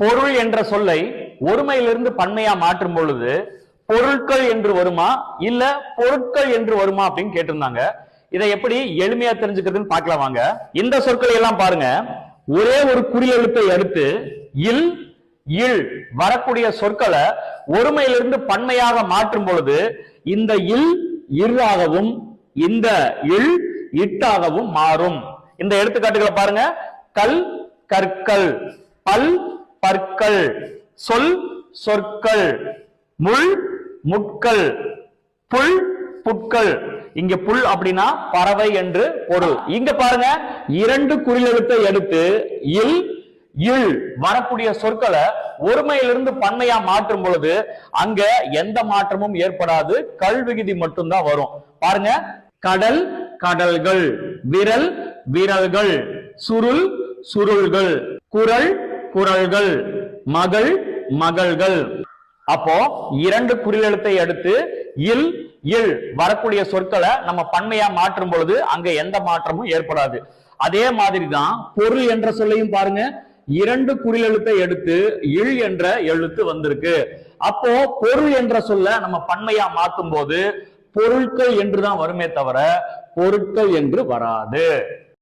பொருள் என்ற சொல்லை ஒருமையிலிருந்து பன்மையா மாற்றும் பொழுது பொருட்கள் என்று வருமா இல்ல பொருட்கள் என்று வருமா அப்படின்னு கேட்டிருந்தாங்க. இதை எப்படி எளிமையா தெரிஞ்சுக்கிறதுன்னு பார்க்கலாம் வாங்க. இந்த சொற்களை எல்லாம் பாருங்க, ஒரே ஒரு குறில் எழுத்தை அடுத்து இல் இல் வரக்கூடிய சொற்களை ஒருமையிலிருந்து பன்மையாக மாற்றும் பொழுது இந்த இல் இர்ராகவும் இந்த இல் இட்டாகவும் மாறும். இந்த எடுத்துக்காட்டுகளை பாருங்க. கல் கற்கள், பல் பற்கள், சொல் சொற்கள், முள் முட்கள், புல் புட்கள். இங்க புல் அப்படின்னா பறவை என்று பொருள். இங்க பாருங்க, இரண்டு குறில் எழுத்தை எடுத்து இல் இல் வரக்கூடிய சொற்களை ஒருமையிலிருந்து பன்மையா மாற்றும் பொழுது அங்க எந்த மாற்றமும் ஏற்படாது, கல் விகுதி மட்டும்தான் வரும். பாருங்க, கடல் கடல்கள், விரல் விரல்கள், சுருள் சுருள்கள், குரல் குரல்கள், மகள் மகள்கள். அப்போ இரண்டு குறில் எழுத்தை அடுத்து இல் இல் வரக்கூடிய சொற்களை நம்ம பன்மையா மாற்றும் பொழுது அங்க எந்த மாற்றமும் ஏற்படாது. அதே மாதிரிதான் பொருள் என்ற சொல்லையும் பாருங்க, இரண்டு குறில் எழுத்தை எடுத்து இல் என்ற எழுத்து வந்திருக்கு. அப்போ பொருள் என்ற சொல்ல நம்ம பன்மையா மாற்றும் போது பொருட்கள் என்றுதான் வருமே தவிர பொருட்கள் என்று வராது.